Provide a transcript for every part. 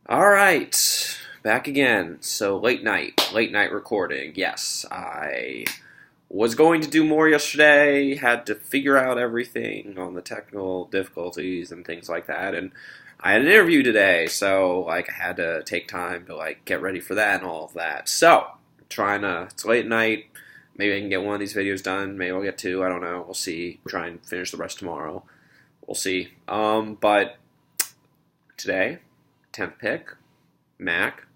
All right, back again. So late night recording. Yes, I was going to do more yesterday, had to figure out everything on the technical difficulties and things like that, and I had an interview today, so I had to take time to get ready for that and all of that. So, it's late at night, maybe I can get one of these videos done, maybe I'll get two, I don't know, we'll see. Try and finish the rest tomorrow. We'll see. But today, 10th pick, Mac.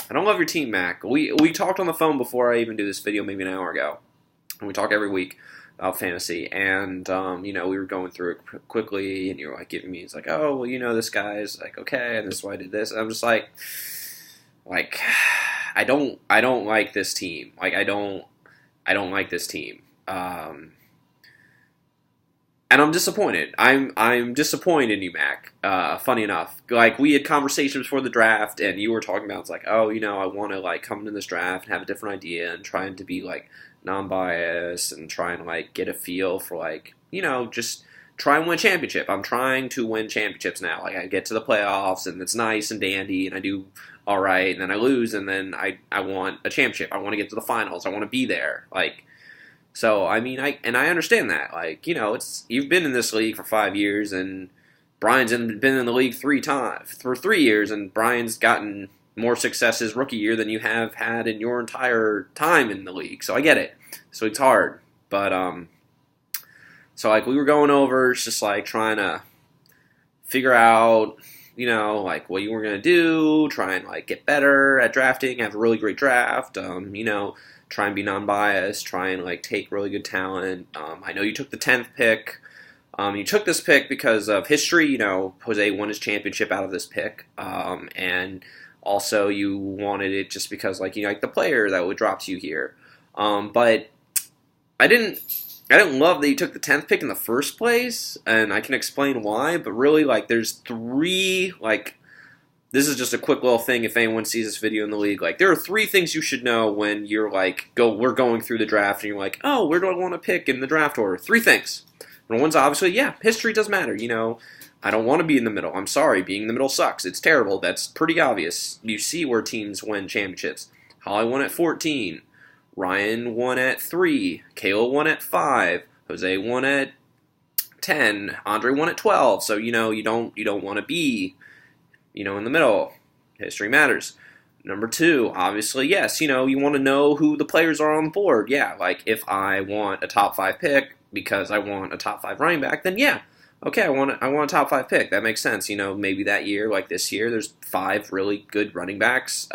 I don't love your team, Mac. We talked on the phone before I even do this video, maybe an hour ago, and we talk every week about fantasy. And we were going through it quickly, and you were giving me, it's oh, well, this guy's okay, and this is why I did this. And I'm just I don't like this team. I don't like this team. And I'm disappointed. I'm disappointed in you, Mac. Funny enough, we had conversations before the draft, and you were talking about I want to come into this draft and have a different idea and trying to be non-biased and try and get a feel for just try and win a championship. I'm trying to win championships now. I get to the playoffs and it's nice and dandy and I do all right, and then I lose, and then I want a championship. I want to get to the finals. I want to be there. So, I understand that. You've been in this league for 5 years, and Brian's been in the league for 3 years, and Brian's gotten more success his rookie year than you have had in your entire time in the league. So I get it. So it's hard. But, we were going over, it's just trying to figure out, what you were going to do, try and get better at drafting, have a really great draft, try and be non-biased, try and take really good talent. I know you took the 10th pick. You took this pick because of history. Jose won his championship out of this pick. And also you wanted it just because the player that would drop to you here. But I didn't love that you took the 10th pick in the first place, and I can explain why, but really there's three this is just a quick little thing if anyone sees this video in the league. There are three things you should know when you're we're going through the draft and you're oh, where do I want to pick in the draft order? Three things. Number one's obviously, history does matter. I don't want to be in the middle. I'm sorry, being in the middle sucks. It's terrible. That's pretty obvious. You see where teams win championships. Holly won at 14. Ryan won at 3. Kayla won at 5. Jose won at 10. Andre won at 12. So, you don't want to be in the middle. History matters. Number two, obviously, yes, you want to know who the players are on the board. Yeah, if I want a top 5 pick because I want a top 5 running back, then yeah, okay, I want a top 5 pick. That makes sense. Maybe that year, this year, there's 5 really good running backs.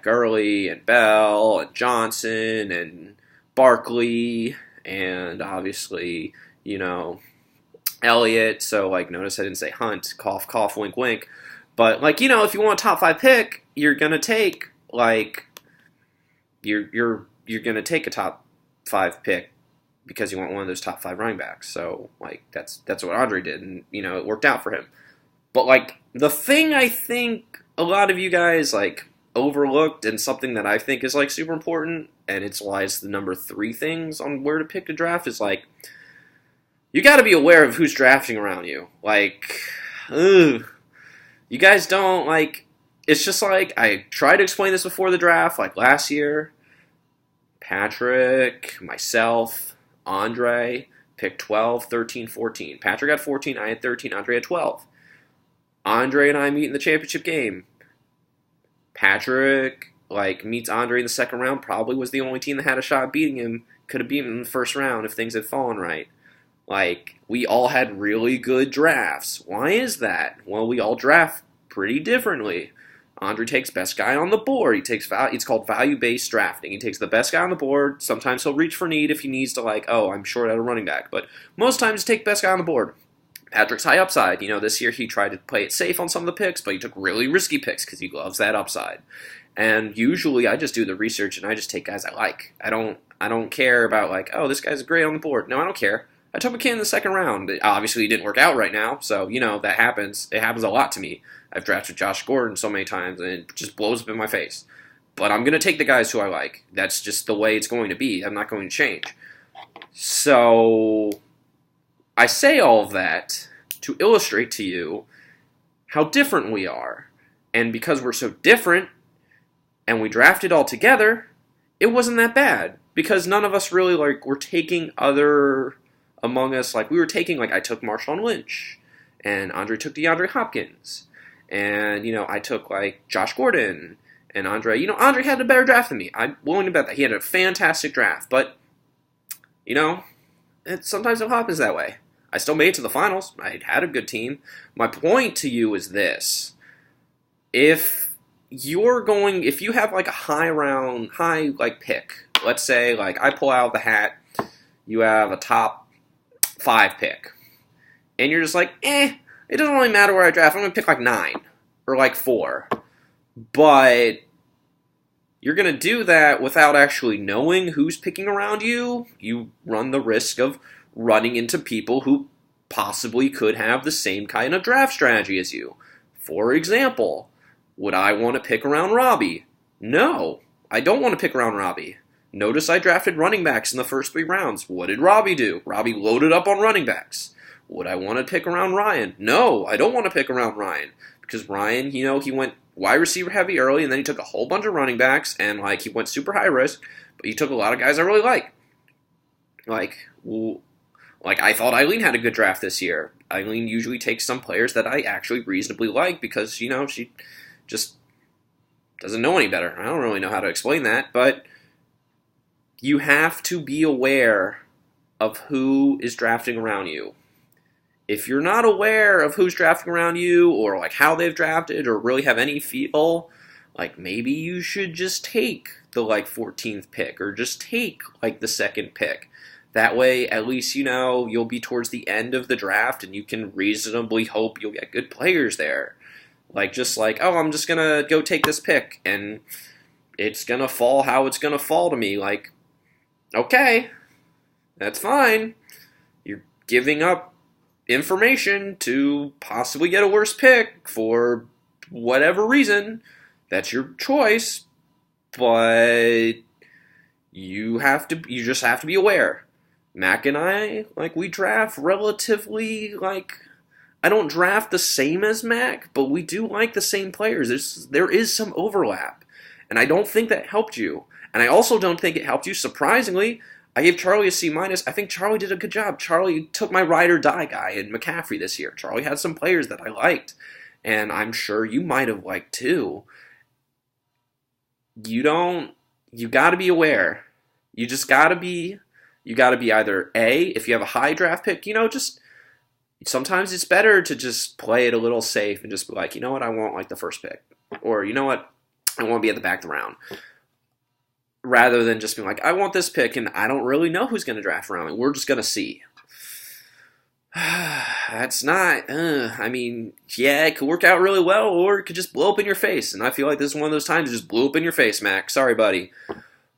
Gurley and Bell and Johnson and Barkley and obviously, Elliott. So notice I didn't say Hunt. Cough, cough, wink, wink. But if you want a top 5 pick, you're gonna take you're gonna take a top 5 pick because you want one of those top 5 running backs. So that's what Andre did, and it worked out for him. But the thing I think a lot of you guys overlooked, and something that I think is super important, and it's why it's the number 3 things on where to pick to draft, is you got to be aware of who's drafting around you. You guys don't it's just I tried to explain this before the draft, last year. Patrick, myself, Andre picked 12, 13, 14. Patrick had 14, I had 13, Andre had 12. Andre and I meet in the championship game. Patrick meets Andre in the second round, probably was the only team that had a shot at beating him. Could have beaten him in the first round if things had fallen right. We all had really good drafts. Why is that? Well, we all draft pretty differently. Andre takes best guy on the board. It's called value-based drafting. He takes the best guy on the board. Sometimes he'll reach for need if he needs to I'm short at a running back. But most times take best guy on the board. Patrick's high upside. This year he tried to play it safe on some of the picks, but he took really risky picks because he loves that upside. And usually I just do the research and I just take guys I like. I don't care about oh, this guy's great on the board. No, I don't care. I took McKinnon in the second round. Obviously, it didn't work out right now, so, that happens. It happens a lot to me. I've drafted Josh Gordon so many times, and it just blows up in my face. But I'm going to take the guys who I like. That's just the way it's going to be. I'm not going to change. So I say all of that to illustrate to you how different we are. And because we're so different and we drafted all together, it wasn't that bad. Because none of us really were taking other among us. We were taking, I took Marshawn Lynch, and Andre took DeAndre Hopkins, and, I took, Josh Gordon, and Andre. Andre had a better draft than me. I'm willing to bet that. He had a fantastic draft, but, sometimes it happens that way. I still made it to the finals. I had a good team. My point to you is this. If you have a high pick, let's say I pull out of the hat, you have a top 5 pick, and you're just it doesn't really matter where I draft. I'm going to pick 9 or 4. But you're going to do that without actually knowing who's picking around you. You run the risk of running into people who possibly could have the same kind of draft strategy as you. For example, would I want to pick around Robbie? No, I don't want to pick around Robbie. Notice I drafted running backs in the first 3 rounds. What did Robbie do? Robbie loaded up on running backs. Would I want to pick around Ryan? No, I don't want to pick around Ryan. Because Ryan, he went wide receiver heavy early, and then he took a whole bunch of running backs, and he went super high risk, but he took a lot of guys I really like. I thought Eileen had a good draft this year. Eileen usually takes some players that I actually reasonably like because, she just doesn't know any better. I don't really know how to explain that, but you have to be aware of who is drafting around you. If you're not aware of who's drafting around you or how they've drafted or really have any feel, maybe you should just take the 14th pick or just take the 2nd pick. That way, at least you'll be towards the end of the draft and you can reasonably hope you'll get good players there. Oh, I'm just going to go take this pick and it's going to fall how it's going to fall to me. Okay, that's fine. You're giving up information to possibly get a worse pick for whatever reason. That's your choice, but you just have to be aware. Mac and I, we draft relatively, I don't draft the same as Mac, but we do like the same players. There is some overlap, and I don't think that helped you. And I also don't think it helped you, surprisingly. I gave Charlie a C-. I think Charlie did a good job. Charlie took my ride or die guy in McCaffrey this year. Charlie had some players that I liked, and I'm sure you might have liked too. You got to be aware. You got to be either A, if you have a high draft pick, just sometimes it's better to just play it a little safe and just be you know what, I want the first pick, or you know what, I want to be at the back of the round. Rather than just being I want this pick, and I don't really know who's going to draft around me. We're just going to see. That's not, yeah, it could work out really well, or it could just blow up in your face. And I feel like this is one of those times it just blew up in your face, Mac. Sorry, buddy.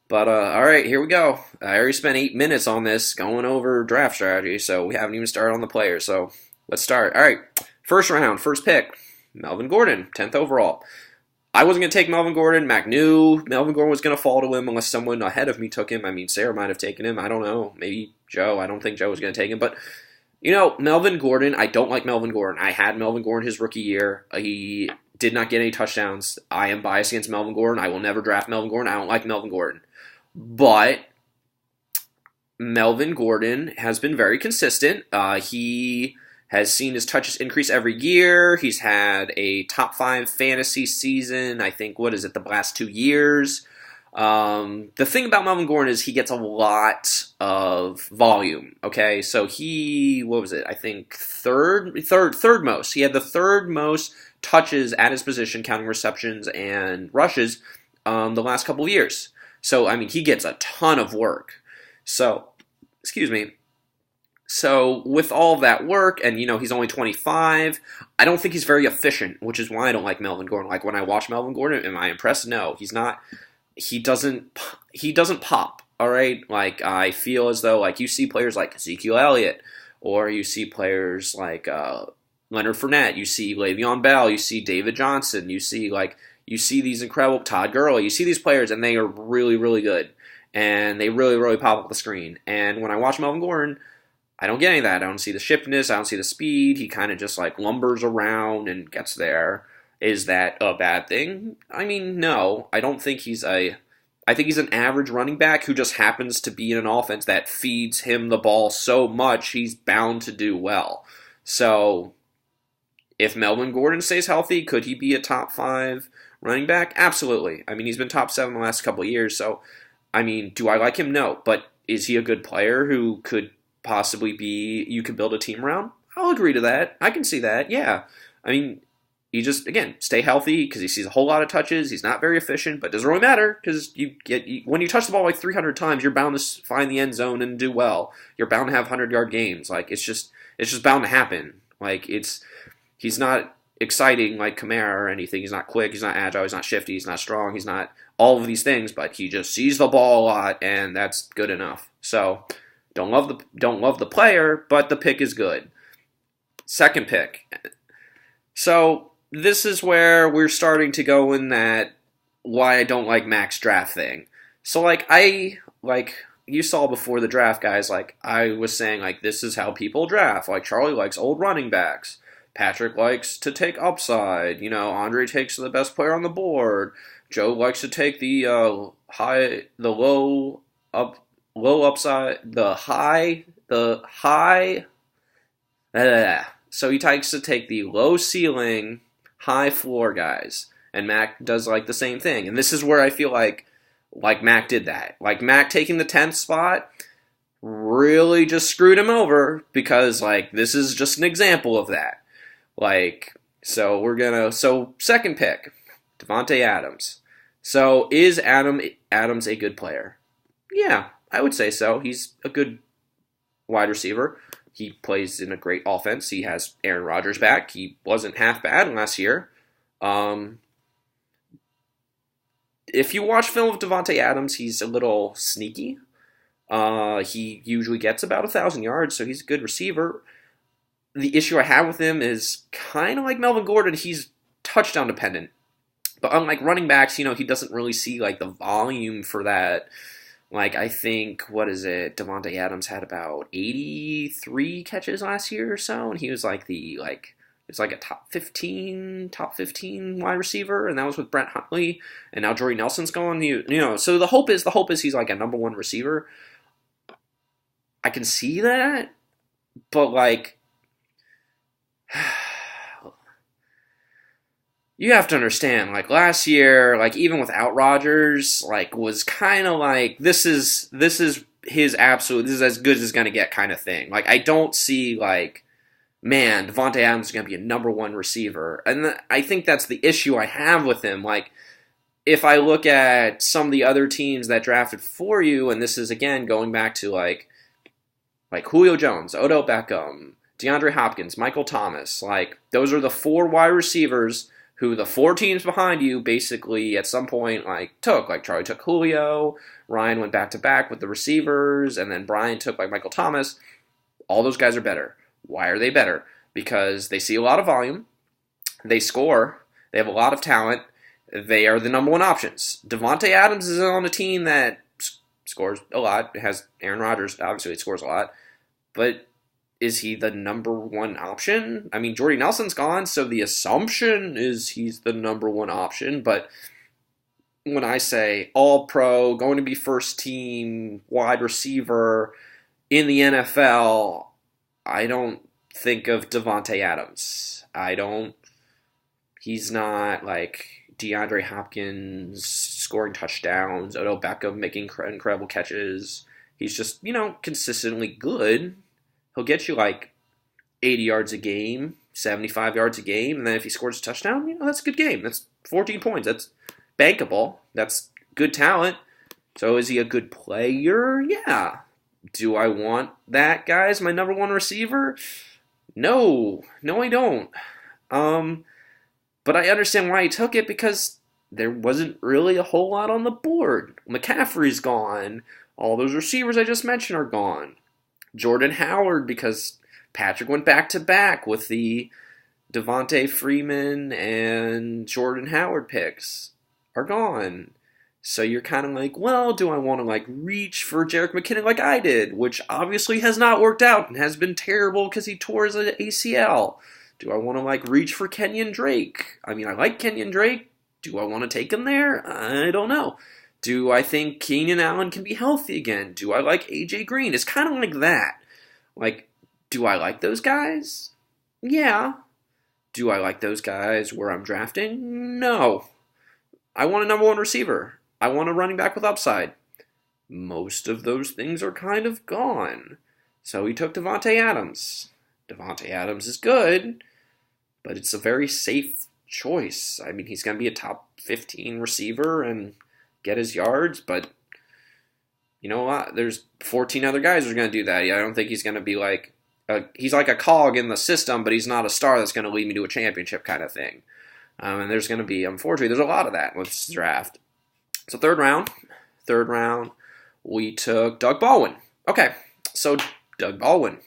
But, all right, here we go. I already spent 8 minutes on this going over draft strategy, so we haven't even started on the players. So let's start. All right, first round, first pick, Melvin Gordon, 10th overall. I wasn't going to take Melvin Gordon. Mac knew Melvin Gordon was going to fall to him unless someone ahead of me took him. Sarah might have taken him. I don't know. Maybe Joe. I don't think Joe was going to take him. But, Melvin Gordon, I don't like Melvin Gordon. I had Melvin Gordon his rookie year. He did not get any touchdowns. I am biased against Melvin Gordon. I will never draft Melvin Gordon. I don't like Melvin Gordon. But Melvin Gordon has been very consistent. He has seen his touches increase every year. He's had a top 5 fantasy season, I think, the last 2 years. The thing about Melvin Gordon is he gets a lot of volume, okay? So he, I think third most. He had the third most touches at his position, counting receptions and rushes, the last couple of years. So, he gets a ton of work. So, So with all of that work, and he's only 25, I don't think he's very efficient, which is why I don't like Melvin Gordon. When I watch Melvin Gordon, am I impressed? No, he's not. He doesn't pop. All right, I feel as though you see players like Ezekiel Elliott, or you see players like Leonard Fournette, you see Le'Veon Bell, you see David Johnson, you see these incredible Todd Gurley, you see these players, and they are really, really good, and they really, really pop up the screen. And when I watch Melvin Gordon, I don't get any of that. I don't see the shiftness. I don't see the speed. He kind of just like lumbers around and gets there. Is that a bad thing? I mean, no. I don't think he's a. I think he's an average running back who just happens to be in an offense that feeds him the ball so much he's bound to do well. So, if Melvin Gordon stays healthy, could he be a top 5 running back? Absolutely. I mean, he's been top 7 the last couple of years. So, I mean, do I like him? No. But is he a good player who could possibly be, you could build a team around? I'll agree to that. I can see that. Yeah. I mean, you just, again, stay healthy because he sees a whole lot of touches. He's not very efficient, but it doesn't really matter because when you touch the ball like 300 times, you're bound to find the end zone and do well. You're bound to have 100-yard games. Like, it's just bound to happen. Like, he's not exciting like Kamara or anything. He's not quick. He's not agile. He's not shifty. He's not strong. He's not all of these things, but he just sees the ball a lot, and that's good enough. So, don't love the player, but the pick is good. Second pick. So, this is where we're starting to go in that why I don't like Mac's draft thing. So, you saw before the draft, guys, like, I was saying, like, this is how people draft. Like, Charlie likes old running backs. Patrick likes to take upside. Andre takes the best player on the board. Joe likes to take the low upside, the high. So he likes to take the low ceiling, high floor guys. And Mac does like the same thing. And this is where I feel like Mac did that. Like Mac taking the 10th spot really just screwed him over because like this is just an example of that. So second pick, Davante Adams. So is Adams a good player? Yeah, I would say so. He's a good wide receiver. He plays in a great offense. He has Aaron Rodgers back. He wasn't half bad last year. If you watch film of Davante Adams, he's a little sneaky. He usually gets about 1,000 yards, so he's a good receiver. The issue I have with him is kind of like Melvin Gordon. He's touchdown dependent. But unlike running backs, he doesn't really see like the volume for that. Like, I think, Davante Adams had about 83 catches last year or so, and he was like it's like a top 15 wide receiver, and that was with Brent Huntley, and now Jordy Nelson's gone. So the hope is he's like a number 1 receiver. I can see that, but like, you have to understand, like last year, like even without Rodgers, like was kind of like this is his absolute, this is as good as it's gonna get kind of thing. Like I don't see like, man, Davante Adams is gonna be a number 1 receiver, and I think that's the issue I have with him. Like if I look at some of the other teams that drafted for you, and this is again going back to like Julio Jones, Odell Beckham, DeAndre Hopkins, Michael Thomas, like those are the 4 wide receivers who the 4 teams behind you basically at some point like took. Like Charlie took Julio, Ryan went back to back with the receivers, and then Brian took like Michael Thomas. All those guys are better. Why are they better? Because they see a lot of volume, they score, they have a lot of talent, they are the number 1 options. Davante Adams is on a team that scores a lot. It has Aaron Rodgers, obviously it scores a lot, but is he the number 1 option? I mean, Jordy Nelson's gone, so the assumption is he's the number 1 option. But when I say all-pro, going to be first-team wide receiver in the NFL, I don't think of Davante Adams. He's not like DeAndre Hopkins scoring touchdowns, Odell Beckham making incredible catches. He's just, consistently good. He'll get you like 80 yards a game, 75 yards a game, and then if he scores a touchdown, that's a good game. That's 14 points. That's bankable. That's good talent. So is he a good player? Yeah. Do I want that guy as my number 1 receiver? No, I don't. But I understand why he took it because there wasn't really a whole lot on the board. McCaffrey's gone. All those receivers I just mentioned are gone. Jordan Howard, because Patrick went back-to-back with the Devontae Freeman and Jordan Howard picks, are gone. So you're kind of like, well, do I want to like reach for Jerick McKinnon like I did, which obviously has not worked out and has been terrible because he tore his ACL? Do I want to like reach for Kenyon Drake? I mean, I like Kenyon Drake. Do I want to take him there? I don't know. Do I think Keenan Allen can be healthy again? Do I like AJ Green? It's kind of like that. Like, do I like those guys? Yeah. Do I like those guys where I'm drafting? No. I want a number one receiver. I want a running back with upside. Most of those things are kind of gone. So he took Devontae Adams. Devontae Adams is good, but it's a very safe choice. I mean, he's going to be a top 15 receiver and get his yards, but you know what? There's 14 other guys who are going to do that. I don't think he's going to be like, he's like a cog in the system, but he's not a star that's going to lead me to a championship kind of thing. And there's going to be, unfortunately, there's a lot of that with this draft. So third round, we took Doug Baldwin. Okay, so Doug Baldwin,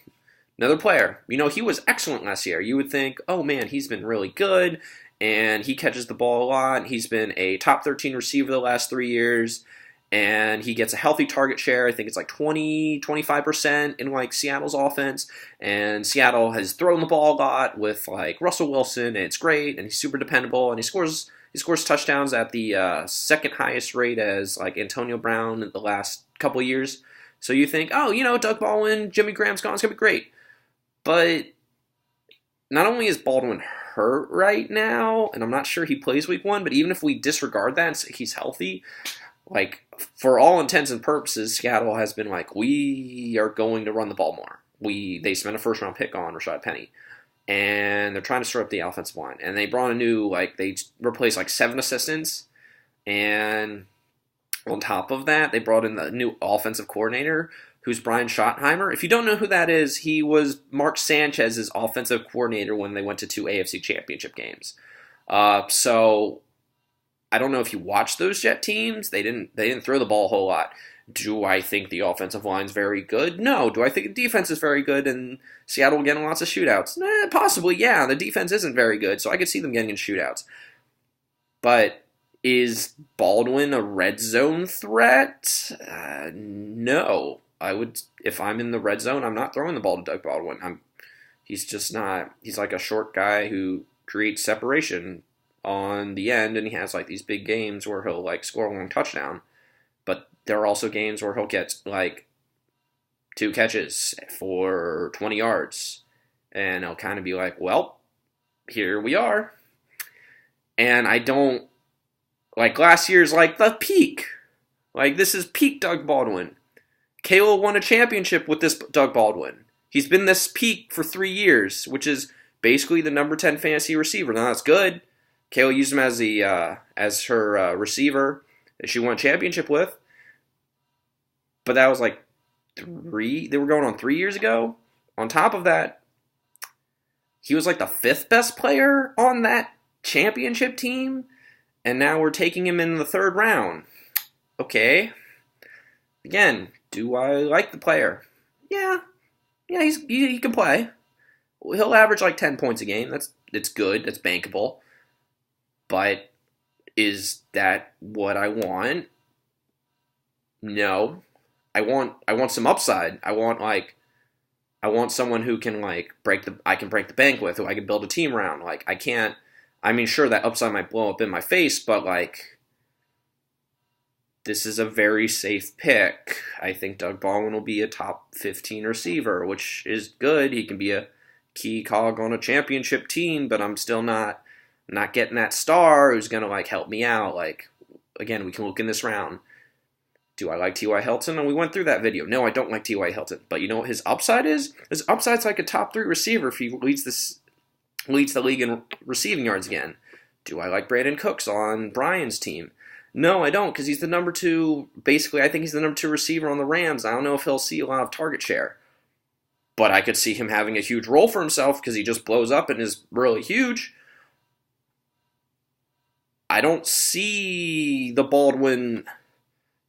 another player. You know, he was excellent last year. You would think, oh man, he's been really good, and he catches the ball a lot. He's been a top 13 receiver the last 3 years, and he gets a healthy target share. I think it's like 25% in like Seattle's offense, and Seattle has thrown the ball a lot with like Russell Wilson, and it's great, and he's super dependable, and he scores touchdowns at the second highest rate as like Antonio Brown in the last couple of years. So you think, oh, you know, Doug Baldwin, Jimmy Graham's gone, it's going to be great. But not only is Baldwin hurt right now, and I'm not sure he plays week 1, but even if we disregard that and say he's healthy, like for all intents and purposes, Seattle has been like, we are going to run the ball more. They spent a first round pick on Rashad Penny, and they're trying to stir up the offensive line. And they brought a new, like, they replaced like 7 assistants, and on top of that, they brought in the new offensive coordinator, who's Brian Schottenheimer. If you don't know who that is, he was Mark Sanchez's offensive coordinator when they went to 2 AFC championship games. So I don't know if you watched those Jet teams. They didn't throw the ball a whole lot. Do I think the offensive line's very good? No. Do I think the defense is very good and Seattle will get in lots of shootouts? Possibly, yeah. The defense isn't very good, so I could see them getting in shootouts. But is Baldwin a red zone threat? No. If I'm in the red zone, I'm not throwing the ball to Doug Baldwin. He's just not. He's like a short guy who creates separation on the end, and he has like these big games where he'll like score a long touchdown. But there are also games where he'll get like 2 catches for 20 yards, and he'll kind of be like, well, here we are. And I don't, like last year's like the peak. Like this is peak Doug Baldwin. Kale won a championship with this Doug Baldwin. He's been this peak for 3 years, which is basically the number 10 fantasy receiver. Now that's good. Kale used him as her receiver that she won a championship with. But that was like they were going on 3 years ago. On top of that, he was like the 5th best player on that championship team, and now we're taking him in the 3rd round. Okay. Again, do I like the player? Yeah, he can play. He'll average like 10 points a game. It's good. That's bankable. But is that what I want? No. I want some upside. I want someone who can like I can break the bank with, who I can build a team around. Like sure that upside might blow up in my face, but like this is a very safe pick. I think Doug Baldwin will be a top 15 receiver, which is good. He can be a key cog on a championship team, but I'm still not getting that star who's going to like help me out. Like, again, we can look in this round. Do I like T.Y. Hilton? And we went through that video. No, I don't like T.Y. Hilton. But you know what his upside is? His upside's like a top 3 receiver if he leads the league in receiving yards again. Do I like Brandon Cooks on Brian's team? No, I don't, because he's the number 2. Basically, I think he's the number 2 receiver on the Rams. I don't know if he'll see a lot of target share. But I could see him having a huge role for himself because he just blows up and is really huge. I don't see the Baldwin.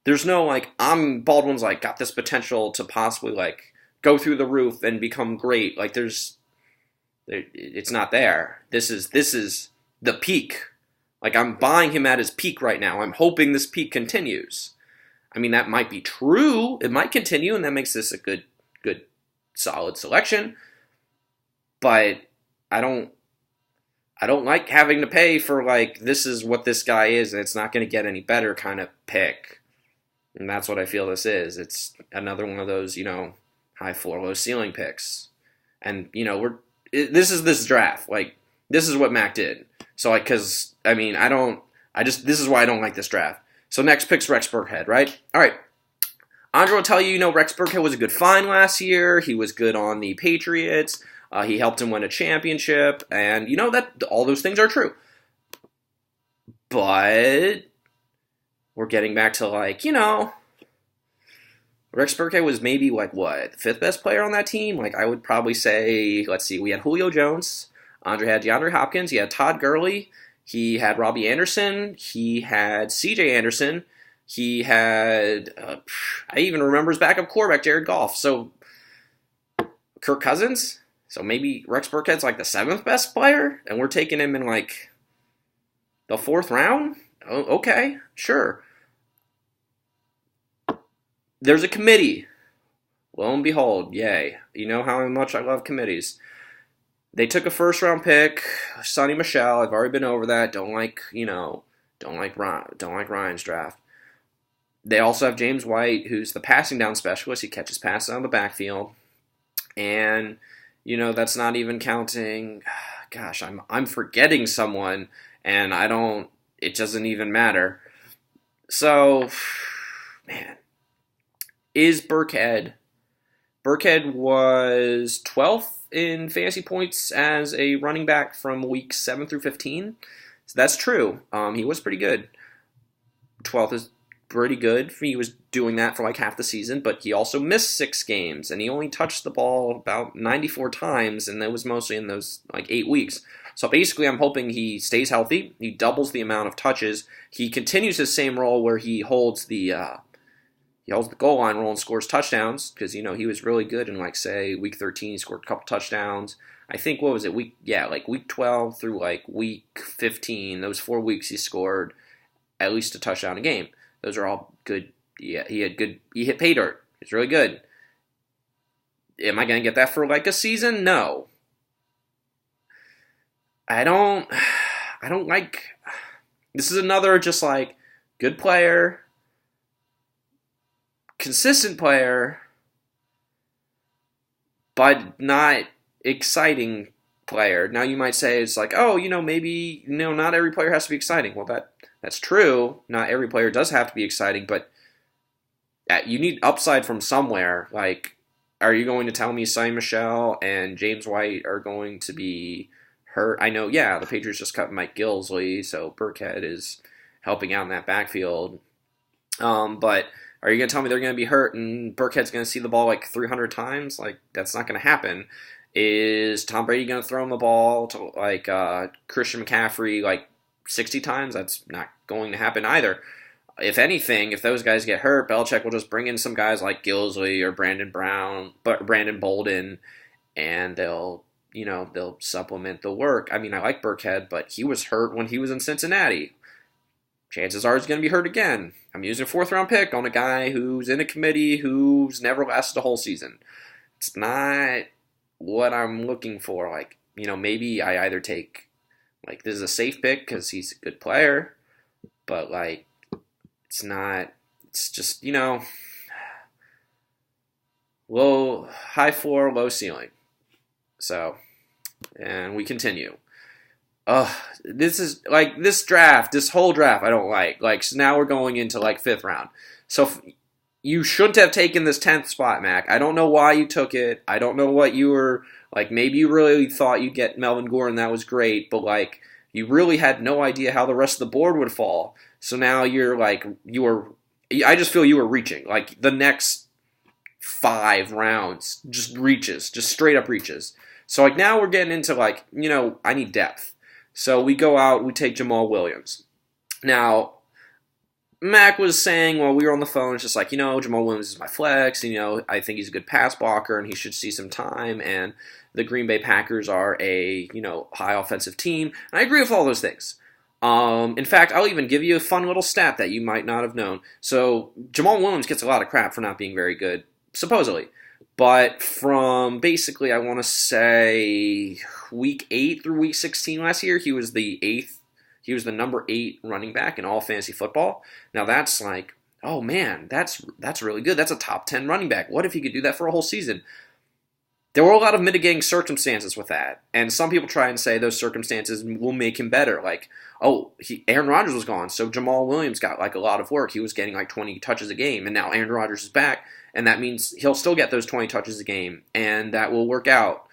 There's no like, Baldwin's like got this potential to possibly like go through the roof and become great. Like it's not there. This is the peak Like, I'm buying him at his peak right now. I'm hoping this peak continues. I mean, that might be true. It might continue, and that makes this a good, solid selection. But I don't like having to pay for, like, this is what this guy is, and it's not going to get any better kind of pick. And that's what I feel this is. It's another one of those, high floor, low ceiling picks. And, this is this draft. Like, this is what Mac did. So, like, this is why I don't like this draft. So next pick's Rex Burkhead, right? All right. Andre will tell you, Rex Burkhead was a good find last year. He was good on the Patriots. He helped him win a championship. And, that all those things are true. But we're getting back to, like, Rex Burkhead was maybe, like, what, the fifth best player on that team? Like, I would probably say, let's see, we had Julio Jones. Andre had DeAndre Hopkins. He had Todd Gurley. He had Robbie Anderson. He had C.J. Anderson. He had, I even remember his backup quarterback, Jared Goff. So, Kirk Cousins. So maybe Rex Burkhead's like the seventh best player, and we're taking him in like the fourth round? Oh, okay, sure. There's a committee. Lo and behold, yay. You know how much I love committees. They took a first-round pick, Sonny Michel. I've already been over that. Don't like Ryan's draft. They also have James White, who's the passing down specialist. He catches passes out of the backfield, and that's not even counting. Gosh, I'm forgetting someone, and it doesn't even matter. So, man, is Burkhead? Burkhead was 12th in fantasy points as a running back from weeks 7 through 15. So that's true. He was pretty good. 12th is pretty good. He was doing that for like half the season, but he also missed 6 games, and he only touched the ball about 94 times, and that was mostly in those like 8 weeks. So basically, I'm hoping he stays healthy. He doubles the amount of touches. He continues his same role where he holds the goal line role and scores touchdowns, because he was really good in, like, say, week 13. He scored a couple touchdowns. I think, what was it, week 12 through like week 15. Those 4 weeks he scored at least a touchdown a game. Those are all good. Yeah, he hit pay dirt. He's really good. Am I going to get that for like a season? No. I don't like. This is another just like good player, consistent player, but not exciting player. Now you might say it's like, oh, maybe not every player has to be exciting. Well, that's true. Not every player does have to be exciting, but you need upside from somewhere. Like, are you going to tell me Sonny Michel and James White are going to be hurt? I know, yeah, the Patriots just cut Mike Gillislee, so Burkhead is helping out in that backfield. But are you going to tell me they're going to be hurt and Burkhead's going to see the ball like 300 times? Like, that's not going to happen. Is Tom Brady going to throw him the ball to like Christian McCaffrey like 60 times? That's not going to happen either. If anything, if those guys get hurt, Belichick will just bring in some guys like Gillislee or Brandon Bolden, and they'll supplement the work. I mean, I like Burkhead, but he was hurt when he was in Cincinnati. Chances are he's going to be hurt again. I'm using a 4th-round pick on a guy who's in a committee who's never lasted a whole season. It's not what I'm looking for. Like, maybe I either take, like, this is a safe pick because he's a good player, but, like, it's just, high floor, low ceiling. So, and we continue. This is, like, this whole draft I don't like. Like, so now we're going into, like, 5th round. So, you shouldn't have taken this 10th spot, Mac. I don't know why you took it. I don't know what you were, like, maybe you really thought you'd get Melvin Gordon. That was great, but, like, you really had no idea how the rest of the board would fall. So now you're, like, I just feel you were reaching. Like, the next 5 rounds just straight up reaches. So, like, now we're getting into, like, I need depth. So we go out, we take Jamal Williams. Now, Mac was saying while we were on the phone, it's just like, Jamal Williams is my flex. I think he's a good pass blocker and he should see some time. And the Green Bay Packers are a, high offensive team. And I agree with all those things. In fact, I'll even give you a fun little stat that you might not have known. So Jamal Williams gets a lot of crap for not being very good, supposedly. But from basically, I want to say week 8 through week 16 last year, he was the number 8 running back in all fantasy football. Now that's like, oh man, that's really good. That's a top 10 running back. What if he could do that for a whole season? There were a lot of mitigating circumstances with that, and some people try and say those circumstances will make him better. Like, Aaron Rodgers was gone, so Jamal Williams got like a lot of work. He was getting like 20 touches a game, and now Aaron Rodgers is back, and that means he'll still get those 20 touches a game, and that will work out.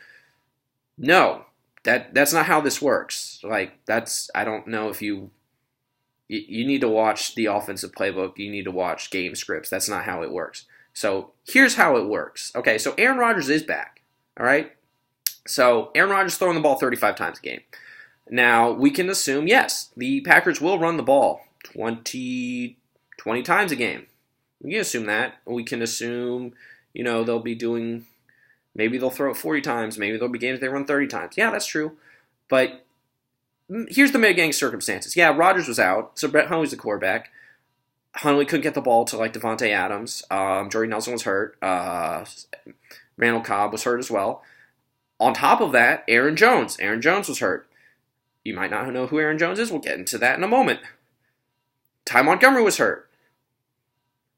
No, that's not how this works. Like, I don't know if you need to watch the offensive playbook. You need to watch game scripts. That's not how it works. So here's how it works. Okay, so Aaron Rodgers is back. All right? So Aaron Rodgers throwing the ball 35 times a game. Now, we can assume, yes, the Packers will run the ball 20 times a game. We can assume that. We can assume, they'll be doing, maybe they'll throw it 40 times. Maybe there'll be games they run 30 times. Yeah, that's true. But here's the mitigating circumstances. Yeah, Rodgers was out, so Brett Hundley's the quarterback. Hundley couldn't get the ball to like Devontae Adams. Jordy Nelson was hurt. Randall Cobb was hurt as well. On top of that, Aaron Jones. Aaron Jones was hurt. You might not know who Aaron Jones is. We'll get into that in a moment. Ty Montgomery was hurt.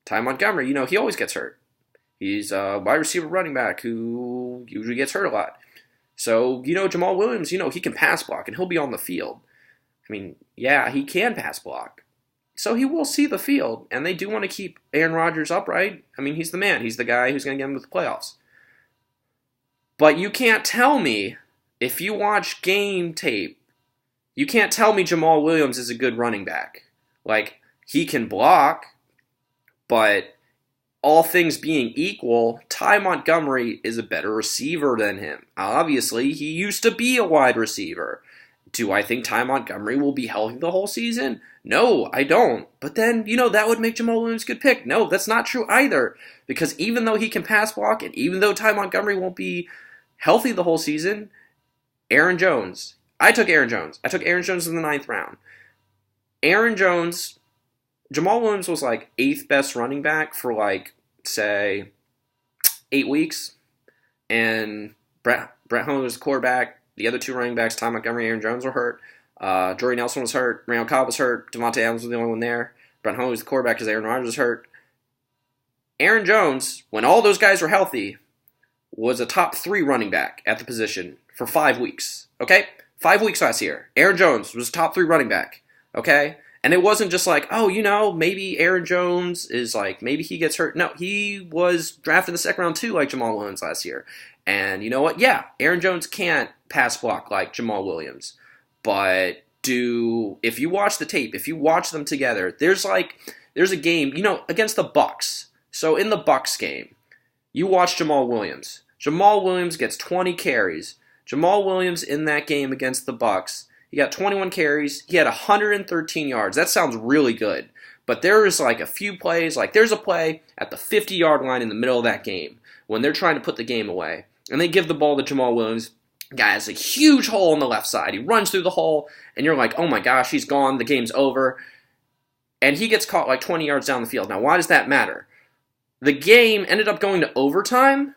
Ty Montgomery, he always gets hurt. He's a wide receiver running back who usually gets hurt a lot. So, Jamal Williams, he can pass block and he'll be on the field. I mean, yeah, he can pass block. So he will see the field, and they do want to keep Aaron Rodgers upright. I mean, he's the man. He's the guy who's going to get him to the playoffs. But you can't tell me, if you watch game tape, you can't tell me Jamal Williams is a good running back. Like, he can block, but all things being equal, Ty Montgomery is a better receiver than him. Obviously, he used to be a wide receiver. Do I think Ty Montgomery will be healthy the whole season? No, I don't. But then, that would make Jamal Williams a good pick. No, that's not true either. Because even though he can pass block, and even though Ty Montgomery won't be healthy the whole season, Aaron Jones. I took Aaron Jones. I took Aaron Jones in the 9th round. Aaron Jones, Jamal Williams was like 8th best running back for like, say, 8 weeks. And Brett Hundley was the quarterback. The other 2 running backs, Ty Montgomery and Aaron Jones, were hurt. Jordy Nelson was hurt. Randall Cobb was hurt. Devontae Adams was the only one there. Brett Hundley was the quarterback because Aaron Rodgers was hurt. Aaron Jones, when all those guys were healthy, was a top 3 running back at the position for 5 weeks. Okay? 5 weeks last year. Aaron Jones was a top 3 running back. Okay? And it wasn't just like, maybe Aaron Jones is like, maybe he gets hurt. No, he was drafted in the 2nd round too, like Jamal Williams last year. And you know what? Yeah, Aaron Jones can't pass block like Jamal Williams. But if you watch the tape, if you watch them together, there's a game, against the Bucks. So in the Bucks game, you watch Jamal Williams. Jamal Williams gets 20 carries. Jamal Williams in that game against the Bucks, he got 21 carries. He had 113 yards. That sounds really good. But there's like a few plays, like there's a play at the 50-yard line in the middle of that game when they're trying to put the game away. And they give the ball to Jamal Williams. Guy has a huge hole on the left side. He runs through the hole, and you're like, oh my gosh, he's gone. The game's over. And he gets caught like 20 yards down the field. Now, why does that matter? The game ended up going to overtime.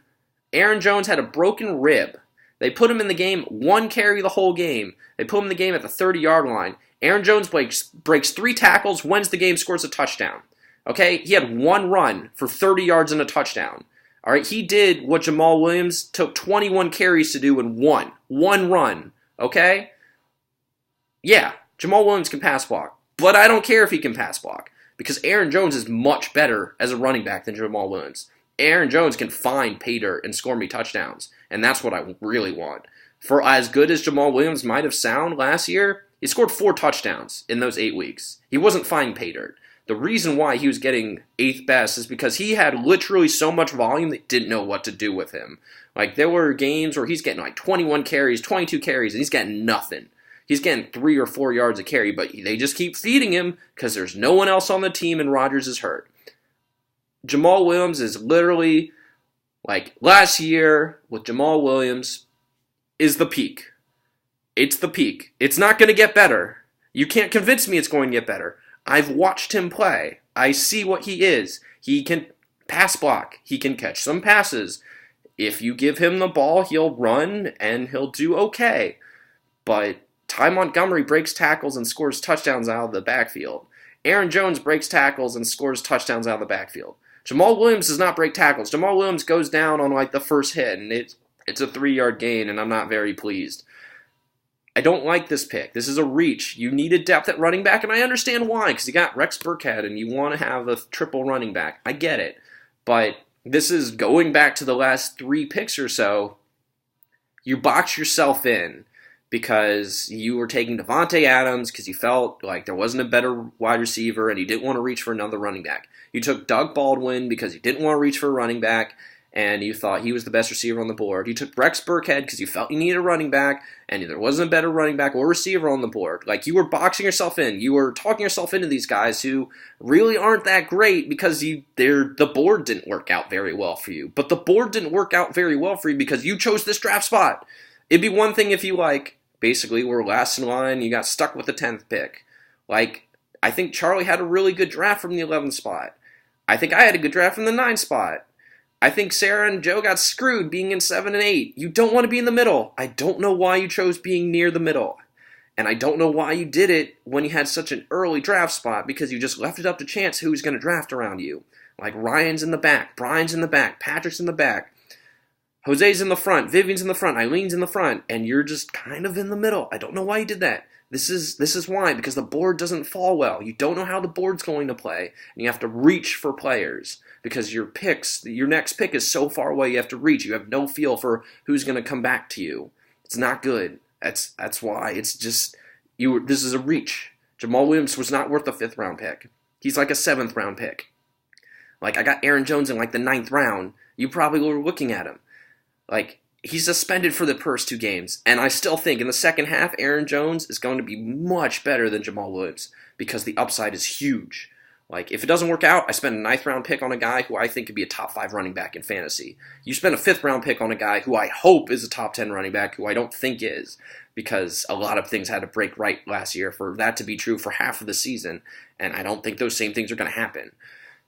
Aaron Jones had a broken rib. They put him in the game, 1 carry the whole game. They put him in the game at the 30-yard line. Aaron Jones breaks 3 tackles, wins the game, scores a touchdown. Okay? He had 1 run for 30 yards and a touchdown. All right, he did what Jamal Williams took 21 carries to do in one run, okay? Yeah, Jamal Williams can pass block, but I don't care if he can pass block because Aaron Jones is much better as a running back than Jamal Williams. Aaron Jones can find pay dirt and score me touchdowns, and that's what I really want. For as good as Jamal Williams might have sounded last year, he scored 4 touchdowns in those 8 weeks. He wasn't finding pay dirt. The reason why he was getting 8th best is because he had literally so much volume they didn't know what to do with him. Like, there were games where he's getting like 21 carries, 22 carries, and he's getting nothing. He's getting 3 or 4 yards a carry, but they just keep feeding him because there's no one else on the team and Rodgers is hurt. Jamal Williams is literally, like, last year with Jamal Williams is the peak. It's the peak. It's not going to get better. You can't convince me it's going to get better. I've watched him play. I see what he is. He can pass block. He can catch some passes. If you give him the ball, he'll run and he'll do okay. But Ty Montgomery breaks tackles and scores touchdowns out of the backfield. Aaron Jones breaks tackles and scores touchdowns out of the backfield. Jamal Williams does not break tackles. Jamal Williams goes down on like the first hit, and it's a 3-yard gain, and I'm not very pleased. I don't like this pick. This is a reach. You needed depth at running back, and I understand why, because you got Rex Burkhead, and you want to have a triple running back. I get it. But this is going back to the last 3 picks or so. You box yourself in because you were taking Devontae Adams because you felt like there wasn't a better wide receiver and you didn't want to reach for another running back. You took Doug Baldwin because you didn't want to reach for a running back and you thought he was the best receiver on the board. You took Rex Burkhead because you felt you needed a running back and there wasn't a better running back or receiver on the board. Like, you were boxing yourself in. You were talking yourself into these guys who really aren't that great because the board didn't work out very well for you. But the board didn't work out very well for you because you chose this draft spot. It'd be one thing if you, basically were last in line, you got stuck with the 10th pick. I think Charlie had a really good draft from the 11th spot. I think I had a good draft from the 9th spot. I think Sarah and Joe got screwed being in 7 and 8. You don't want to be in the middle. I don't know why you chose being near the middle. And I don't know why you did it when you had such an early draft spot, because you just left it up to chance who's going to draft around you. Like, Ryan's in the back, Brian's in the back, Patrick's in the back, Jose's in the front, Vivian's in the front, Eileen's in the front, and you're just kind of in the middle. I don't know why you did that. This is why, because the board doesn't fall well. You don't know how the board's going to play, and you have to reach for players because your next pick is so far away. You have to reach. You have no feel for who's going to come back to you. It's not good. That's why it's just this is a reach. Jamal Williams was not worth a 5th round pick. He's like a 7th round pick. Like, I got Aaron Jones in like the 9th round. You probably were looking at him. Like, he's suspended for the first 2 games, and I still think in the second half, Aaron Jones is going to be much better than Jamal Williams because the upside is huge. Like, if it doesn't work out, I spend a 9th round pick on a guy who I think could be a top 5 running back in fantasy. You spend a 5th round pick on a guy who I hope is a top 10 running back, who I don't think is, because a lot of things had to break right last year for that to be true for half of the season, and I don't think those same things are going to happen.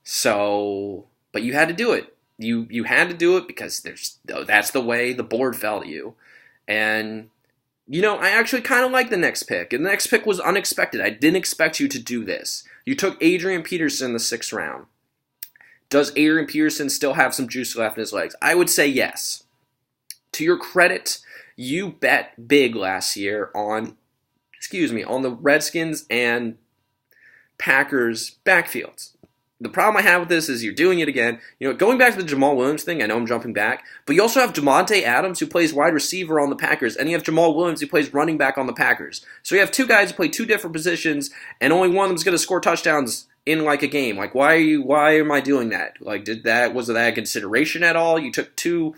So, but you had to do it. You had to do it because that's the way the board fell to you. And, I actually kind of like the next pick. And the next pick was unexpected. I didn't expect you to do this. You took Adrian Peterson in the 6th round. Does Adrian Peterson still have some juice left in his legs? I would say yes. To your credit, you bet big last year on the Redskins and Packers backfields. The problem I have with this is you're doing it again. Going back to the Jamal Williams thing, I know I'm jumping back, but you also have Devontae Adams, who plays wide receiver on the Packers, and you have Jamal Williams, who plays running back on the Packers. So you have 2 guys who play 2 different positions, and only one of them's going to score touchdowns in like a game. Like, why am I doing that? Like, was that a consideration at all? You took two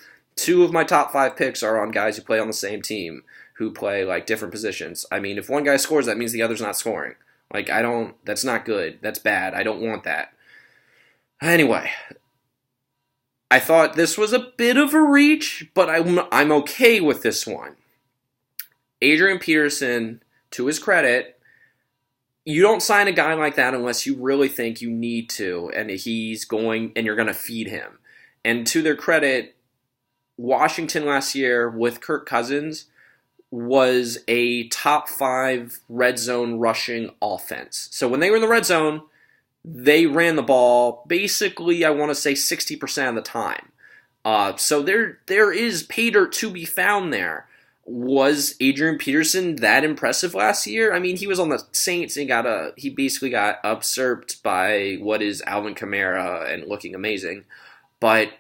of my top 5 picks are on guys who play on the same team, who play like different positions. I mean, if one guy scores, that means the other's not scoring. Like, that's not good. That's bad. I don't want that. Anyway, I thought this was a bit of a reach, but I'm okay with this one. Adrian Peterson, to his credit, you don't sign a guy like that unless you really think you need to, and you're going to feed him. And to their credit, Washington last year with Kirk Cousins was a top 5 red zone rushing offense. So when they were in the red zone, they ran the ball basically, I want to say, 60% of the time. So there is pay dirt to be found there. Was Adrian Peterson that impressive last year? I mean, he was on the Saints and he basically got usurped by what is Alvin Kamara and looking amazing. But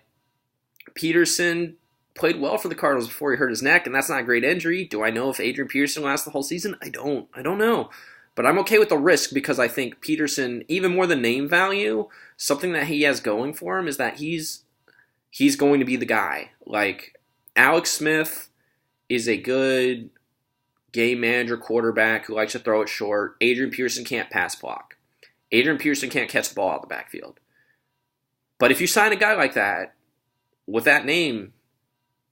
Peterson played well for the Cardinals before he hurt his neck, and that's not a great injury. Do I know if Adrian Peterson lasts the whole season? I don't know. But I'm okay with the risk because I think Peterson, even more than name value, something that he has going for him is that he's going to be the guy. Like, Alex Smith is a good game manager quarterback who likes to throw it short. Adrian Peterson can't pass block. Adrian Peterson can't catch the ball out of the backfield. But if you sign a guy like that, with that name,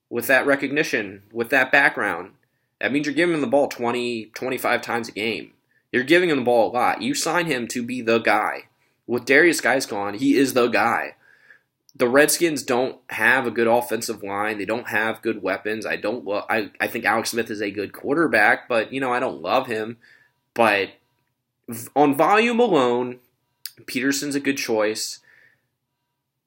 with that recognition, with that background, that means you're giving him the ball 20, 25 times a game. You're giving him the ball a lot. You sign him to be the guy. With Darius Guice gone, he is the guy. The Redskins don't have a good offensive line. They don't have good weapons. I think Alex Smith is a good quarterback, but I don't love him. But on volume alone, Peterson's a good choice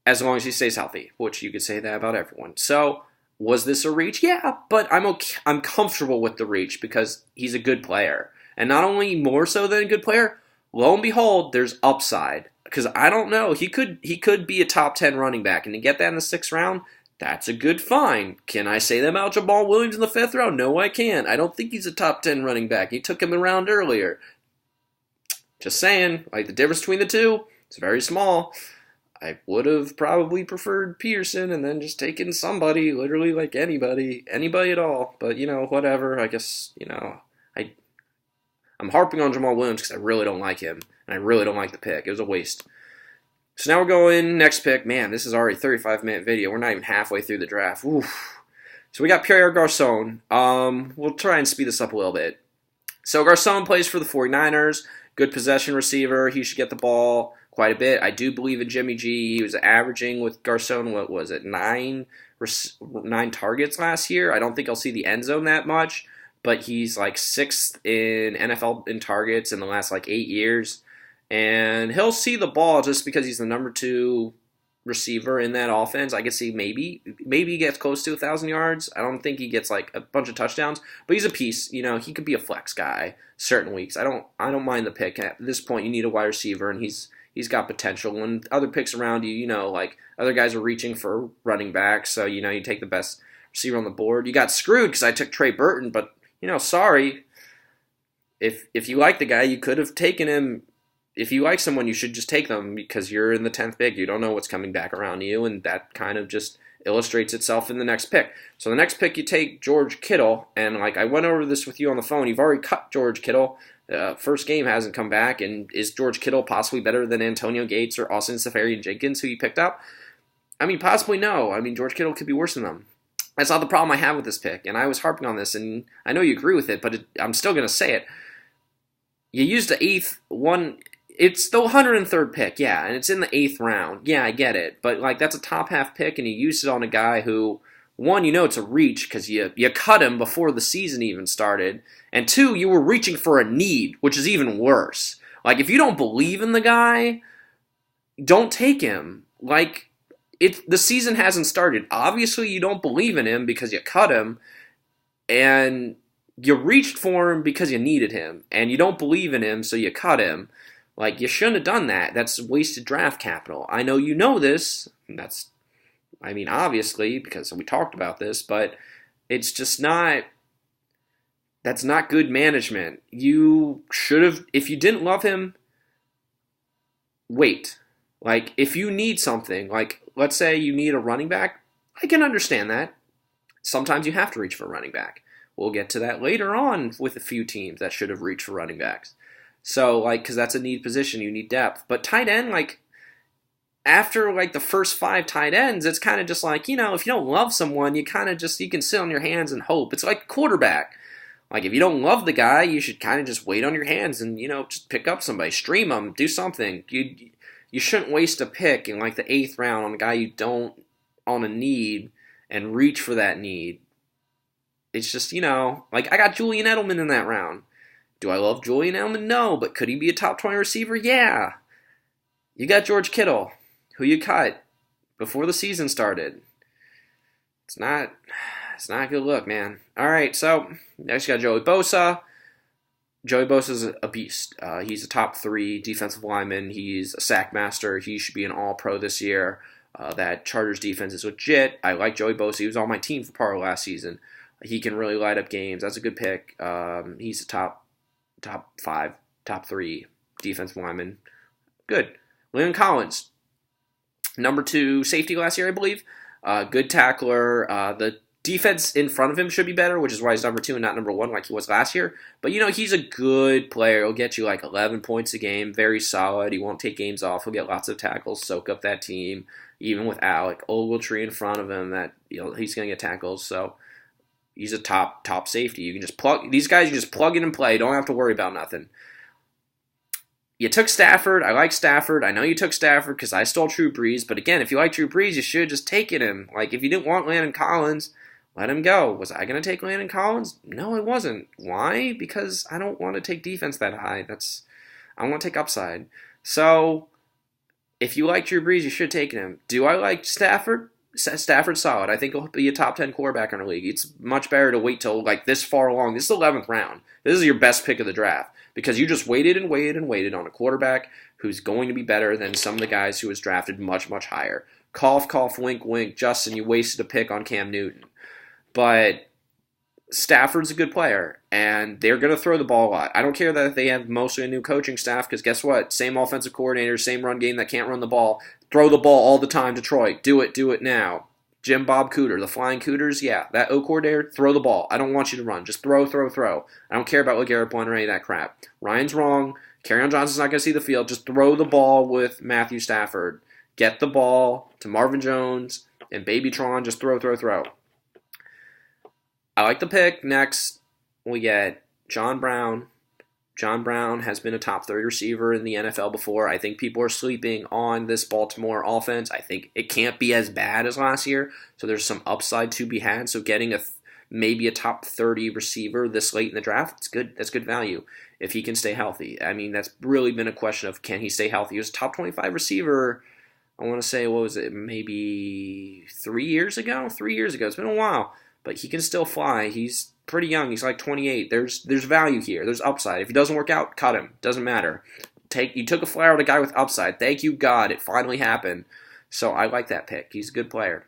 as long as he stays healthy, which you could say that about everyone. So, was this a reach? Yeah, but I'm okay. I'm comfortable with the reach because he's a good player. And not only more so than a good player, lo and behold, there's upside. Because I don't know, he could be a top 10 running back, and to get that in the 6th round, that's a good find. Can I say that about Jamal Williams in the 5th round? No, I can't. I don't think he's a top 10 running back. He took him around earlier. Just saying, the difference between the two, it's very small. I would have probably preferred Peterson and then just taken somebody, literally anybody at all. But, whatever. I guess, I'm harping on Jamal Williams because I really don't like him, and I really don't like the pick. It was a waste. So now we're going next pick. Man, this is already a 35-minute video. We're not even halfway through the draft. Oof. So we got Pierre Garçon. We'll try and speed this up a little bit. So Garçon plays for the 49ers. Good possession receiver. He should get the ball quite a bit. I do believe in Jimmy G. He was averaging with Garçon, what was it, 9 targets last year. I don't think I'll see the end zone that much, but he's 6th in NFL in targets in the last 8 years. And he'll see the ball just because he's the number 2 receiver in that offense. I could see maybe he gets close to 1,000 yards. I don't think he gets a bunch of touchdowns, but he's a piece. He could be a flex guy certain weeks. I don't mind the pick. At this point, you need a wide receiver, and he's got potential. And other picks around you, other guys are reaching for running back, so you take the best receiver on the board. You got screwed because I took Trey Burton, but sorry. If you like the guy, you could have taken him. If you like someone, you should just take them because you're in the 10th pick. You don't know what's coming back around to you, and that kind of just illustrates itself in the next pick. So the next pick, you take George Kittle, and I went over this with you on the phone. You've already cut George Kittle. First game hasn't come back, and is George Kittle possibly better than Antonio Gates or Austin Seferian-Jenkins, who you picked up? Possibly no. George Kittle could be worse than them. That's not the problem I have with this pick, and I was harping on this, and I know you agree with it, but I'm still going to say it. You used the 8th one. It's the 103rd pick, yeah, and it's in the 8th round. Yeah, I get it, but that's a top half pick, and you used it on a guy who, one, it's a reach because you cut him before the season even started, and 2, you were reaching for a need, which is even worse. If you don't believe in the guy, don't take him. The season hasn't started. Obviously, you don't believe in him because you cut him, and you reached for him because you needed him, and you don't believe in him, so you cut him. You shouldn't have done that. That's wasted draft capital. I know you know this. Obviously, because we talked about this, but it's just not, that's not good management. You should have, if you didn't love him, wait. If you need something, let's say you need a running back, I can understand that. Sometimes you have to reach for a running back. We'll get to that later on with a few teams that should have reached for running backs. So, because that's a need position, you need depth. But tight end, after, the first 5 tight ends, it's kind of just if you don't love someone, you kind of just, you can sit on your hands and hope. It's like quarterback. If you don't love the guy, you should kind of just wait on your hands and, just pick up somebody, stream them, do something. You shouldn't waste a pick in, the 8th round on a guy you don't, on a need, and reach for that need. It's just, I got Julian Edelman in that round. Do I love Julian Edelman? No, but could he be a top 20 receiver? Yeah. You got George Kittle, who you cut before the season started. It's not a good look, man. All right, so next you got Joey Bosa. Joey Bosa's a beast. He's a top 3 defensive lineman. He's a sack master. He should be an all-pro this year. That Chargers defense is legit. I like Joey Bosa. He was on my team for part of last season. He can really light up games. That's a good pick. He's a top 5, top 3 defensive lineman. Good. Landon Collins, number 2 safety last year, I believe. Good tackler. The defense in front of him should be better, which is why he's number 2 and not number 1 like he was last year. But, he's a good player. He'll get you 11 points a game. Very solid. He won't take games off. He'll get lots of tackles, soak up that team. Even with Alec Ogletree in front of him, that he's going to get tackles. So he's a top safety. You can just plug these guys. You just plug in and play. Don't have to worry about nothing. You took Stafford. I like Stafford. I know you took Stafford because I stole Drew Brees. But again, if you like Drew Brees, you should have just taken him. Like, if you didn't want Landon Collins, let him go. Was I going to take Landon Collins? No, I wasn't. Why? Because I don't want to take defense that high. I want to take upside. So, if you like Drew Brees, you should have taken him. Do I like Stafford? Stafford's solid. I think he'll be a top 10 quarterback in the league. It's much better to wait till like this far along. This is the 11th round. This is your best pick of the draft because you just waited and waited and waited on a quarterback who's going to be better than some of the guys who was drafted much, much higher. Cough, cough, wink, wink. Justin, you wasted a pick on Cam Newton. But Stafford's a good player, and they're going to throw the ball a lot. I don't care that they have mostly a new coaching staff because guess what? Same offensive coordinator, same run game that can't run the ball. Throw the ball all the time, Detroit. Do it now. Jim Bob Cooter, the Flying Cooters, yeah, that O coordinator, throw the ball. I don't want you to run. Just throw. I don't care about LeGarrette Blount or any of that crap. Ryan's wrong. Kerryon Johnson's not going to see the field. Just throw the ball with Matthew Stafford. Get the ball to Marvin Jones and Babytron. Just throw. I like the pick. Next, we get John Brown. John Brown has been a top 30 receiver in the NFL before. I think people are sleeping on this Baltimore offense. I think it can't be as bad as last year, so there's some upside to be had. So getting maybe a top 30 receiver this late in the draft, it's good. That's good value if he can stay healthy. I mean, that's really been a question of can he stay healthy. He was a top 25 receiver, I want to say, what was it, maybe 3 years ago? 3 years ago. It's been a while, but he can still fly. He's pretty young. He's like 28. There's value here. There's upside. If he doesn't work out, cut him. Doesn't matter. You took a flyer on a guy with upside. Thank you, God. It finally happened. So I like that pick. He's a good player.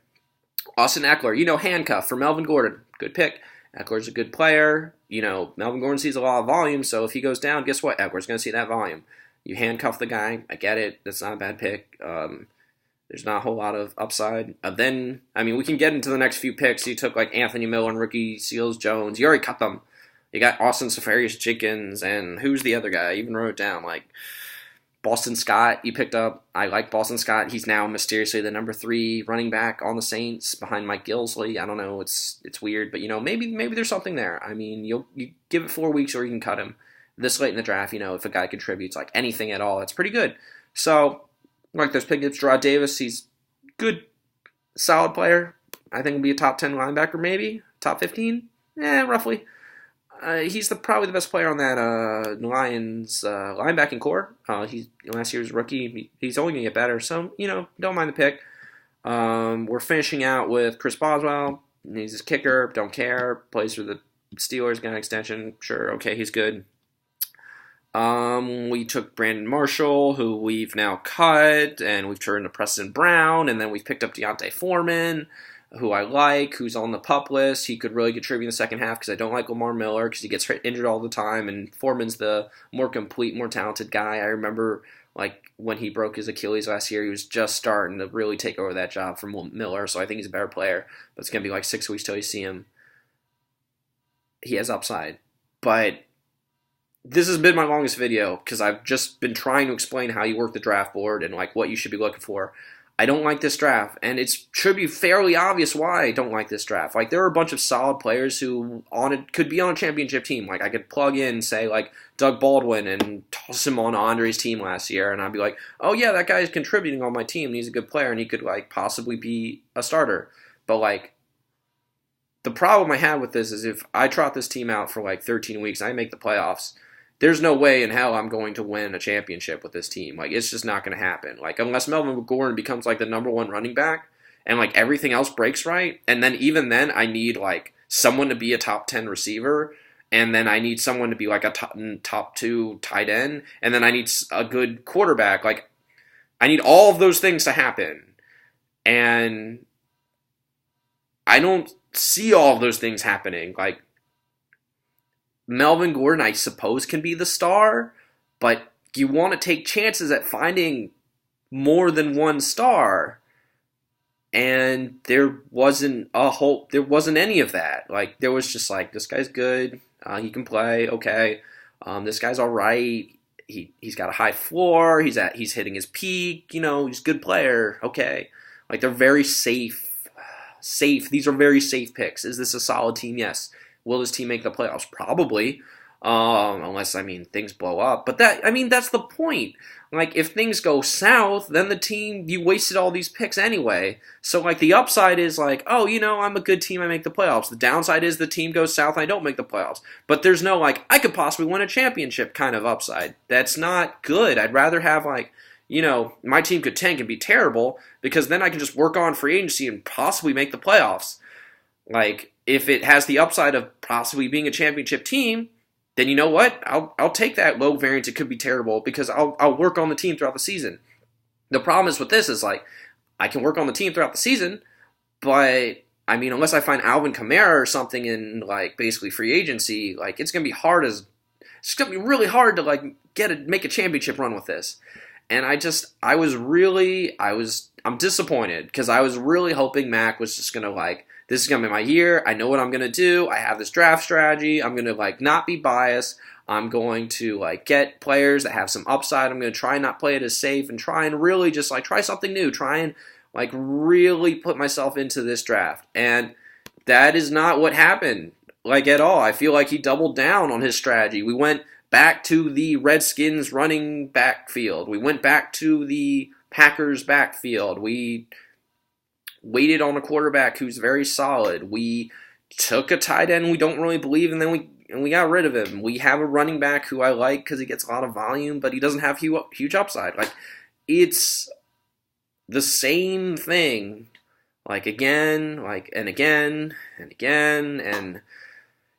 Austin Eckler, handcuff for Melvin Gordon. Good pick. Eckler's a good player. Melvin Gordon sees a lot of volume, so if he goes down, guess what? Eckler's going to see that volume. You handcuff the guy. I get it. That's not a bad pick. There's not a whole lot of upside. We can get into the next few picks. You took like Anthony Miller and Ricky Seals-Jones. You already cut them. You got Austin Seferius-Jenkins, and who's the other guy? I even wrote it down. Like Boston Scott, you picked up. I like Boston Scott. He's now mysteriously the number 3 running back on the Saints behind Mike Gillislee. I don't know. It's weird, but maybe there's something there. I mean, you give it 4 weeks or you can cut him this late in the draft. If a guy contributes like anything at all, that's pretty good. So. Like those pickups, Gerard Davis, he's good, solid player. I think he'll be a top 10 linebacker, maybe top 15, roughly. He's probably the best player on that Lions linebacking core. He's last year's rookie. He's only gonna get better, so don't mind the pick. We're finishing out with Chris Boswell. He's his kicker. Don't care. Plays for the Steelers. Got an extension. Sure, okay, he's good. We took Brandon Marshall, who we've now cut, and we've turned to Preston Brown, and then we've picked up Deontay Foreman, who I like, who's on the PUP list. He could really contribute in the second half because I don't like Lamar Miller because he gets injured all the time, and Foreman's the more complete, more talented guy. I remember when he broke his Achilles last year, he was just starting to really take over that job from Miller, so I think he's a better player, but it's going to be like 6 weeks till you see him. He has upside, but this has been my longest video because I've just been trying to explain how you work the draft board and what you should be looking for. I don't like this draft, and it should be fairly obvious why I don't like this draft. There are a bunch of solid players who could be on a championship team. I could plug in, say, Doug Baldwin and toss him on Andre's team last year, and I'd be like, oh yeah, that guy is contributing on my team, and he's a good player, and he could possibly be a starter. But the problem I have with this is if I trot this team out for 13 weeks and I make the playoffs, there's no way in hell I'm going to win a championship with this team. It's just not going to happen. Unless Melvin Gordon becomes the number 1 running back and everything else breaks right, and then even then I need someone to be a top 10 receiver, and then I need someone to be a top 2 tight end, and then I need a good quarterback. I need all of those things to happen. And I don't see all of those things happening. Melvin Gordon, I suppose, can be the star, but you want to take chances at finding more than one star, and there wasn't any of that. There was just this guy's good, he can play, okay, this guy's all right, he's got a high floor, he's hitting his peak, he's a good player, okay. They're very safe. These are very safe picks. Is this a solid team? Yes. Will this team make the playoffs? Probably. Unless, things blow up. But that's the point. Like, if things go south, then you wasted all these picks anyway. So, like, the upside is like, oh, I'm a good team, I make the playoffs. The downside is the team goes south, I don't make the playoffs. But there's no, like, I could possibly win a championship kind of upside. That's not good. I'd rather have, like, my team could tank and be terrible, because then I can just work on free agency and possibly make the playoffs. Like, if it has the upside of possibly being a championship team, then you know what? I'll take that low variance. It could be terrible, because I'll work on the team throughout the season. The problem is with this is, like, I can work on the team throughout the season, but unless I find Alvin Kamara or something in, like, basically free agency, like, it's gonna be really hard to, like, make a championship run with this. And I'm disappointed, because I was really hoping Mac was just gonna, like, this is going to be my year. I know what I'm going to do. I have this draft strategy. I'm going to, like, not be biased. I'm going to, like, get players that have some upside. I'm going to try and not play it as safe and try and really just, like, try something new. Try and, like, really put myself into this draft. And that is not what happened, like, at all. I feel like he doubled down on his strategy. We went back to the Redskins running backfield. We went back to the Packers backfield. We waited on a quarterback who's very solid. We took a tight end we don't really believe, and then we got rid of him. We have a running back who I like because he gets a lot of volume, but he doesn't have huge upside. Like, it's the same thing, like, again, like, and again, and again, and,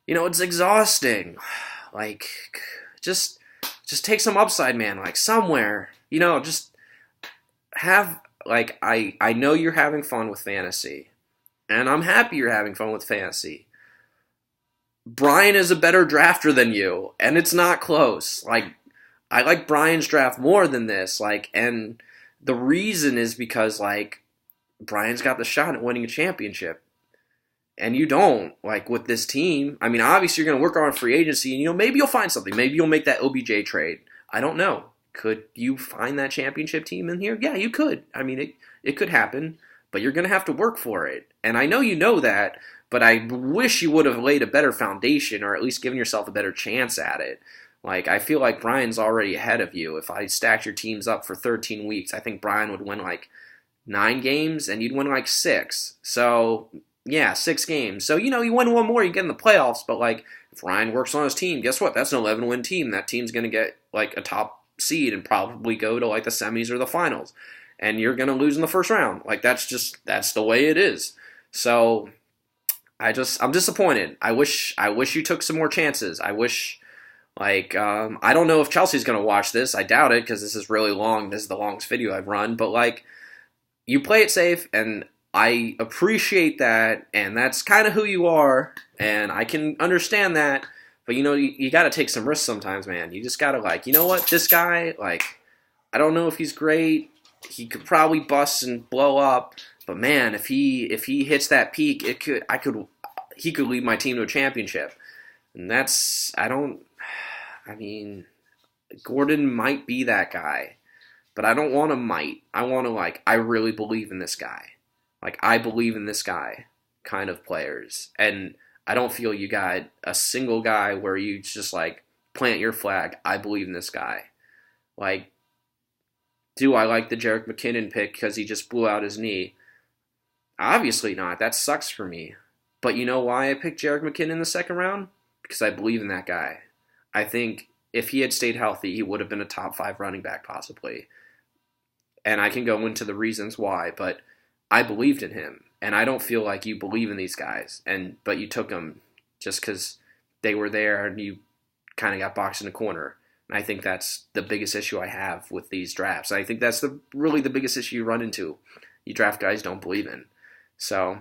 it's exhausting. Like, just take some upside, man, like, somewhere, just have... Like, I know you're having fun with fantasy, and I'm happy you're having fun with fantasy. Brian is a better drafter than you, and it's not close. Like, I like Brian's draft more than this, like, and the reason is because, like, Brian's got the shot at winning a championship, and you don't, like, with this team. Obviously you're going to work on free agency, and, maybe you'll find something. Maybe you'll make that OBJ trade. I don't know. Could you find that championship team in here? Yeah, you could. It could happen, but you're going to have to work for it. And I know you know that, but I wish you would have laid a better foundation, or at least given yourself a better chance at it. Like, I feel like Brian's already ahead of you. If I stacked your teams up for 13 weeks, I think Brian would win, like, 9 games, and you'd win, like, 6. So, yeah, 6 games. So, you win one more, you get in the playoffs, but, like, if Ryan works on his team, guess what? That's an 11-win team. That team's going to get, like, a top seed and probably go to, like, the semis or the finals, and you're gonna lose in the first round. Like, that's the way it is. So I'm disappointed. I wish you took some more chances. I wish, like, I don't know if Chelsea's gonna watch this. I doubt it, because this is really long. This is the longest video I've run, but, like, you play it safe, and I appreciate that, and that's kind of who you are, and I can understand that. But, you got to take some risks sometimes, man. You just got to, like, you know what? This guy, like, I don't know if he's great. He could probably bust and blow up. But, man, if he hits that peak, he could lead my team to a championship. And Gordon might be that guy. But I don't want a might. I want to, like, I really believe in this guy. Like, I believe in this guy kind of players. And I don't feel you got a single guy where you just, like, plant your flag. I believe in this guy. Like, do I like the Jerick McKinnon pick because he just blew out his knee? Obviously not. That sucks for me. But you know why I picked Jerick McKinnon in the second round? Because I believe in that guy. I think if he had stayed healthy, he would have been a top 5 running back possibly. And I can go into the reasons why, but I believed in him. And I don't feel like you believe in these guys, but you took them just because they were there and you kind of got boxed in a corner. And I think that's the biggest issue I have with these drafts. I think that's really the biggest issue you run into. You draft guys you don't believe in. So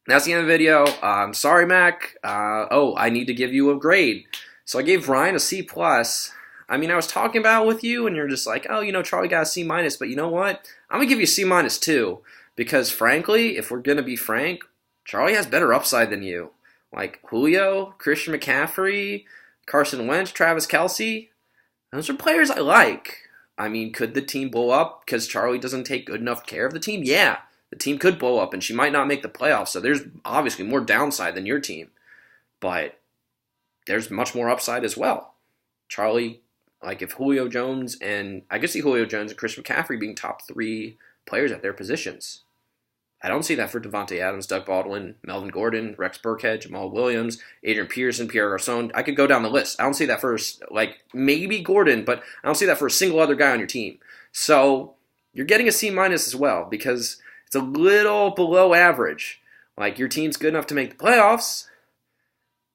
that's the end of the video. Sorry, Mac. I need to give you a grade. So I gave Ryan a C+. I was talking about it with you, and you're just like, Charlie got a C-, but you know what? I'm going to give you a C- too. Because, frankly, if we're going to be frank, Charlie has better upside than you. Like, Julio, Christian McCaffrey, Carson Wentz, Travis Kelce, those are players I like. Could the team blow up because Charlie doesn't take good enough care of the team? Yeah, the team could blow up, and she might not make the playoffs, so there's obviously more downside than your team. But there's much more upside as well. Charlie, like if Julio Jones and I could see Julio Jones and Chris McCaffrey being top 3 players at their positions. I don't see that for Devontae Adams, Doug Baldwin, Melvin Gordon, Rex Burkhead, Jamal Williams, Adrian Peterson, Pierre Garçon. I could go down the list. I don't see that for, like, maybe Gordon, but I don't see that for a single other guy on your team. So you're getting a C- as well because it's a little below average. Like, your team's good enough to make the playoffs,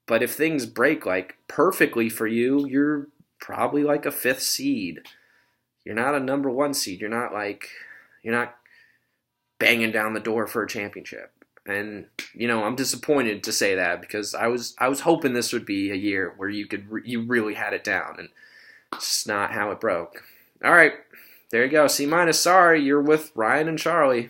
but if things break, like, perfectly for you, you're probably like a 5th seed. You're not a number 1 seed. You're not banging down the door for a championship. And, I'm disappointed to say that because I was hoping this would be a year where you really had it down, and it's just not how it broke. All right, there you go. C-. Sorry, you're with Ryan and Charlie.